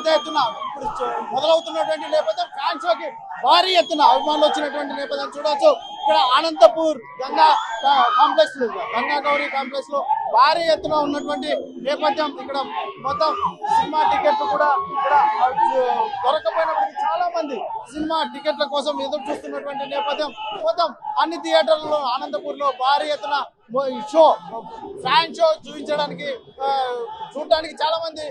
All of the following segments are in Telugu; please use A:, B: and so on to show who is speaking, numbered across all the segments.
A: పెద్ద ఎత్తున ఇప్పుడు మొదలవుతున్నటువంటి నేపథ్యం ఫ్యాన్ షోకి భారీ ఎత్తున అభిమానులు వచ్చినటువంటి నేపథ్యం చూడవచ్చు. ఇక్కడ అనంతపూర్ గంగా కాంప్లెక్స్ గంగా గౌరీ కాంప్లెక్స్ లో భారీ ఎత్తున ఉన్నటువంటి నేపథ్యం. ఇక్కడ మొత్తం సినిమా టికెట్లు కూడా ఇక్కడ దొరకపోయినప్పటికీ చాలా మంది సినిమా టికెట్ల కోసం ఎదురు చూస్తున్నటువంటి నేపథ్యం. మొత్తం అన్ని థియేటర్లలో అనంతపూర్ లో భారీ ఎత్తున షో ఫ్యాన్ షో చూడడానికి చాలా మంది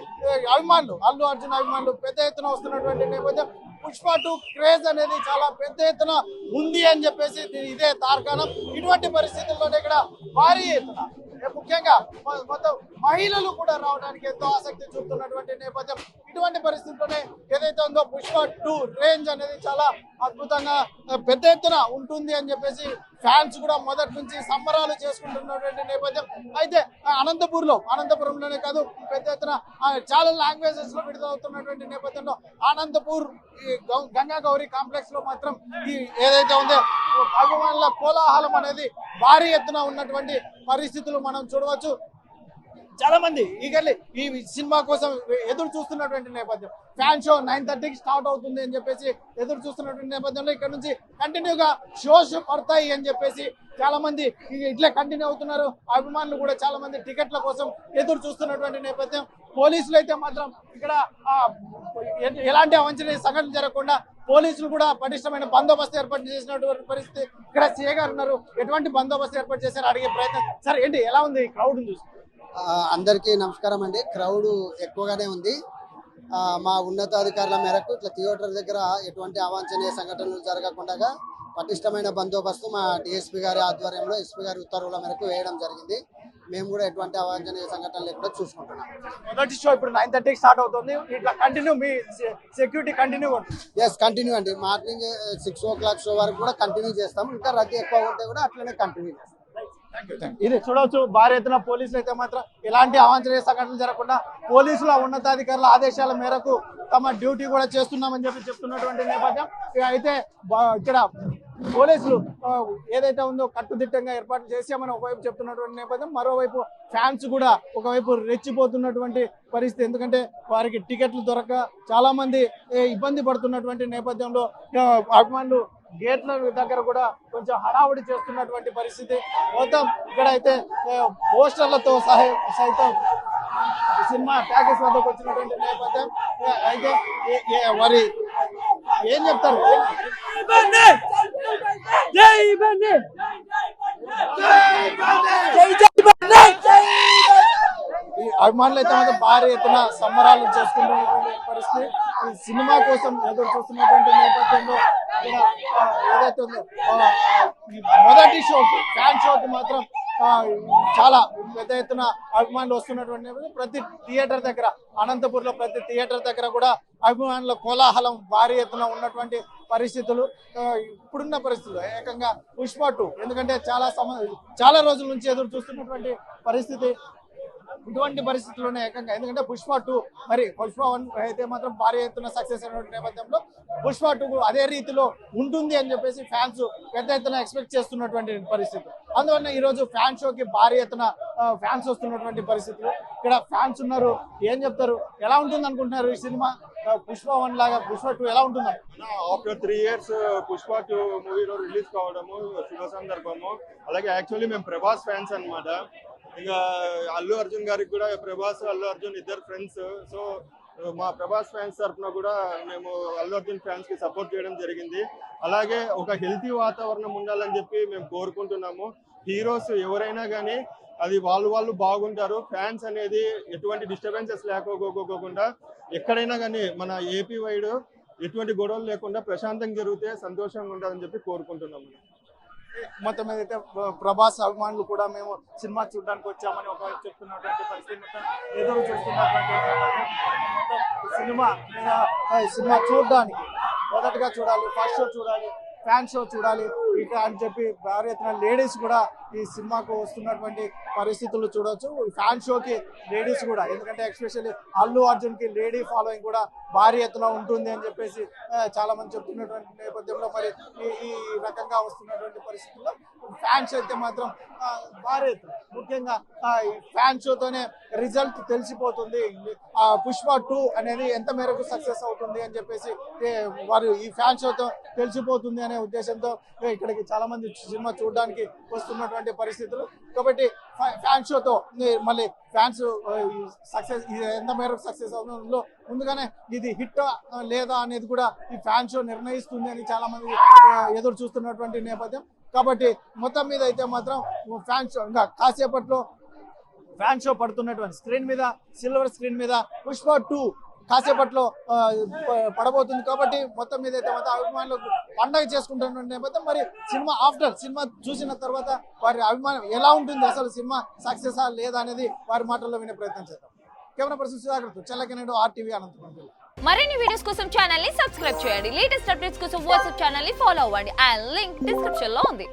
A: అభిమానులు అల్లు అర్జున్ అభిమానులు పెద్ద ఎత్తున వస్తున్నటువంటి నేపథ్యం. పుష్ప 2 క్రేజ్ అనేది చాలా పెద్ద ఎత్తున ఉంది అని చెప్పేసి ఇదే తార్కాణం. ఇటువంటి పరిస్థితుల్లోనే ఇక్కడ భారీ ఎత్తున ముఖ్యంగా మొత్తం మహిళలు కూడా రావడానికి ఎంతో ఆసక్తి చూపుతున్నటువంటి నేపథ్యం. ఇటువంటి పరిస్థితుల్లోనే ఏదైతే ఉందో పుష్ప 2 రేంజ్ అనేది చాలా అద్భుతంగా పెద్ద ఎత్తున ఉంటుంది అని చెప్పేసి ఫ్యాన్స్ కూడా మొదటి నుంచి సంబరాలు చేసుకుంటున్నటువంటి నేపథ్యం. అయితే అనంతపురంలోనే కాదు పెద్ద ఎత్తున చాలా లాంగ్వేజెస్ లో విడుదలవుతున్నటువంటి నేపథ్యంలో అనంతపూర్ గంగా గౌరీ కాంప్లెక్స్ లో మాత్రం ఈ ఏదైతే ఉందో అభిమానుల కోలాహలం అనేది భారీ ఎత్తున ఉన్నటువంటి పరిస్థితులు మనం చూడవచ్చు. చాలా మంది ఈగర్లీ ఈ సినిమా కోసం ఎదురు చూస్తున్నటువంటి నేపథ్యం. ఫ్యాన్ షో 9:30కి స్టార్ట్ అవుతుంది అని చెప్పేసి ఎదురు చూస్తున్నటువంటి నేపథ్యంలో ఇక్కడ నుంచి కంటిన్యూగా షోస్ పడతాయి అని చెప్పేసి చాలా మంది ఇట్లే కంటిన్యూ అవుతున్నారు. అభిమానులు కూడా చాలా మంది టికెట్ల కోసం ఎదురు చూస్తున్నటువంటి నేపథ్యం. పోలీసులు అయితే మాత్రం ఇక్కడ ఎలాంటి అవాంఛనీయ సంఘటనలు జరగకుండా పోలీసులు కూడా పటిష్టమైన బందోబస్తు ఏర్పాటు చేసినటువంటి పరిస్థితి. ఇక్కడ సీఏ గారు ఉన్నారు, ఎటువంటి బందోబస్తు ఏర్పాటు చేశారు అడిగే ప్రయత్నం. సార్ ఏంటి ఎలా ఉంది క్రౌడ్ చూసి?
B: అందరికీ నమస్కారం అండి. క్రౌడ్ ఎక్కువగానే ఉంది. మా ఉన్నతాధికారుల మేరకు ఇట్లా థియేటర్ దగ్గర ఎటువంటి అవాంఛనీయ సంఘటనలు జరగకుండా పటిష్టమైన బందోబస్తు మా డిఎస్పీ గారి ఆధ్వర్యంలో ఎస్పీ గారి ఉత్తర్వుల మేరకు వేయడం జరిగింది. మేము కూడా ఎటువంటి అవాంఛనీయ సంఘటనలు లేకుండా చూసుకుంటున్నాం.
A: మొదటి షో ఇప్పుడు 9:30కి స్టార్ట్ అవుతుంది. ఇట్లా కంటిన్యూ మీ సెక్యూరిటీ కంటిన్యూ?
B: ఎస్, కంటిన్యూ అండి. మార్నింగ్ 6 o'clock షో వరకు కూడా కంటిన్యూ చేస్తాం. ఇంకా రద్దీ ఎక్కువ ఉంటే కూడా అట్లనే కంటిన్యూ చేస్తాం.
A: ఇది చూడవచ్చు. భారీ ఎత్తున పోలీసులు అయితే మాత్రం ఎలాంటి అవాంఛనీయ సంఘటనలు జరగకుండా పోలీసుల ఉన్నతాధికారుల ఆదేశాల మేరకు తమ డ్యూటీ కూడా చేస్తున్నామని చెప్తున్నటువంటి నేపథ్యం. అయితే ఇక్కడ పోలీసులు ఏదైతే ఉందో కట్టుదిట్టంగా ఏర్పాట్లు చేసామని ఒకవైపు చెప్తున్నటువంటి నేపథ్యం. మరోవైపు ఫ్యాన్స్ కూడా ఒకవైపు రెచ్చిపోతున్నటువంటి పరిస్థితి. ఎందుకంటే వారికి టికెట్లు దొరక చాలా మంది ఇబ్బంది పడుతున్నటువంటి నేపథ్యంలో అభిమానులు గేట్ల దగ్గర కూడా కొంచెం హడావుడి చేస్తున్నటువంటి పరిస్థితి. మొత్తం ఇక్కడ అయితే పోస్టర్లతో సైతం సినిమా ప్యాకేజ్ వద్దకు వచ్చినటువంటి నేపథ్యం. అయితే మరి ఏం చెప్తారు? ఈ అభిమానులు అయితే మాత్రం భారీ ఎత్తున సంబరాలు చేసుకుంటున్నటువంటి పరిస్థితి. ఈ సినిమా కోసం ఎదురు చూస్తున్నటువంటి నేపథ్యంలో ఏదైతే ఉందో మొదటి షోకి ఫ్యాన్ షోకి మాత్రం చాలా పెద్ద ఎత్తున అభిమానులు వస్తున్నటువంటి నేపథ్యం. ప్రతి థియేటర్ దగ్గర అనంతపూర్లో ప్రతి థియేటర్ దగ్గర కూడా అభిమానుల కోలాహలం భారీ ఎత్తున ఉన్నటువంటి పరిస్థితులు. ఇప్పుడున్న పరిస్థితులు ఏకంగా పుష్ప 2 ఎందుకంటే చాలా రోజుల నుంచి ఎదురు చూస్తున్నటువంటి పరిస్థితి. ఇటువంటి పరిస్థితుల్లోనే ఏకంగా ఎందుకంటే పుష్ప 2 మరి పుష్ప 1 అయితే మాత్రం భారీ ఎత్తున సక్సెస్ అయినటువంటి నేపథ్యంలో పుష్ప 2 అదే రీతిలో ఉంటుంది అని చెప్పేసి ఫ్యాన్స్ పెద్ద ఎత్తున ఎక్స్పెక్ట్ చేస్తున్నటువంటి పరిస్థితి. అందువల్ల ఈ రోజు ఫ్యాన్ షోకి భారీ ఎత్తున ఫ్యాన్స్ వస్తున్నటువంటి పరిస్థితులు. ఇక్కడ ఫ్యాన్స్ ఉన్నారు, ఏం చెప్తారు? ఎలా ఉంటుంది అనుకుంటున్నారు ఈ సినిమా? పుష్ప 1 లాగా పుష్ప 2 ఎలా ఉంటుంది?
C: ఆఫ్టర్ 3 years పుష్ప 2 మూవీలో రిలీజ్ కావడము శుభ సందర్భము. అలాగే యాక్చువల్లీ మేము ప్రభాస్ ఫ్యాన్స్ అన్నమాట. ఇంకా అల్లు అర్జున్ గారికి కూడా ప్రభాస్ అల్లు అర్జున్ ఇద్దరు ఫ్రెండ్స్. సో మా ప్రభాస్ ఫ్యాన్స్ తరఫున కూడా మేము అల్లు అర్జున్ ఫ్యాన్స్ కి సపోర్ట్ చేయడం జరిగింది. అలాగే ఒక హెల్తీ వాతావరణం ఉండాలని చెప్పి మేము కోరుకుంటున్నాము. హీరోస్ ఎవరైనా కానీ అది వాళ్ళు బాగుంటారు. ఫ్యాన్స్ అనేది ఎటువంటి డిస్టర్బెన్సెస్ లేకపోకుండా ఎక్కడైనా కానీ మన ఏపీ వైడ్ ఎటువంటి గొడవలు లేకుండా ప్రశాంతంగా జరిగితే సంతోషంగా ఉంటుందని చెప్పి కోరుకుంటున్నాము.
A: మొత్తం మీద అయితే ప్రభాస్ అభిమానులు కూడా మేము సినిమా చూడడానికి వచ్చామని ఒకవైపు చెప్తున్నటువంటి పరిస్థితి. మొత్తం ఎదురు చూస్తున్నటువంటి సినిమా చూడడానికి మొదటగా చూడాలి, ఫస్ట్ షో చూడాలి, ఫ్యాన్ షో చూడాలి ఇక అని చెప్పి భారీ ఎత్తున లేడీస్ కూడా ఈ సినిమాకు వస్తున్నటువంటి పరిస్థితులు చూడవచ్చు. ఫ్యాన్ షోకి లేడీస్ కూడా, ఎందుకంటే ఎస్పెషల్లీ అల్లు అర్జున్ కి లేడీ ఫాలోయింగ్ కూడా భారీ ఎత్తున ఉంటుంది అని చెప్పేసి చాలా మంది చెప్తున్నటువంటి నేపథ్యంలో మరి ఈ రకంగా వస్తున్నటువంటి పరిస్థితుల్లో ఫ్యాన్స్ అయితే మాత్రం భారీ ఎత్తున, ముఖ్యంగా ఈ ఫ్యాన్ షోతోనే రిజల్ట్ తెలిసిపోతుంది. పుష్ప 2 అనేది ఎంత మేరకు సక్సెస్ అవుతుంది అని చెప్పేసి వారు ఈ ఫ్యాన్ షోతో తెలిసిపోతుంది అనే ఉద్దేశంతో ఇక్కడికి చాలా మంది సినిమా చూడడానికి వస్తున్నటువంటి పరిస్థితులు. కాబట్టి ఫ్యాన్ షోతో మళ్ళీ ఫ్యాన్స్ సక్సెస్ ఎంత మేరకు సక్సెస్ అవుతుందో ముందుగానే ఇది హిట్ లేదా అనేది కూడా ఈ ఫ్యాన్ షో నిర్ణయిస్తుంది అని చాలా మంది ఎదురు చూస్తున్నటువంటి నేపథ్యం. కాబట్టి మొత్తం మీద అయితే మాత్రం ఫ్యాన్ షో ఇంకా కాసేపట్లో ఫ్యాన్ షో పడుతున్నటువంటి స్క్రీన్ మీద, సిల్వర్ స్క్రీన్ మీద పుష్ప 2 కాసేపట్లో పడబోతుంది. కాబట్టి మొత్తం మీద అయితే మాత్రం అభిమానులు పండగ చేసుకుంటున్న నేపథ్యం. మరి సినిమా చూసిన తర్వాత వారి అభిమానం ఎలా ఉంటుంది, అసలు సినిమా సక్సెస్ లేదా అనేది వారి మాటల్లో వినే ప్రయత్నం చేద్దాం. కెమెరా పర్సన్ సుధాకర్, చెల్లకెనాడు, RTV, అనంతపురం.
D: మరిన్ని వీడియోస్ కోసం ఛానల్ ని సబ్స్క్రైబ్ చేయండి. లేటెస్ట్ అప్డేట్స్ కోసం వాట్సాప్ ఛానల్ ని ఫాలో అవ్వండి. ఆ లింక్ డిస్క్రిప్షన్ లో ఉంది.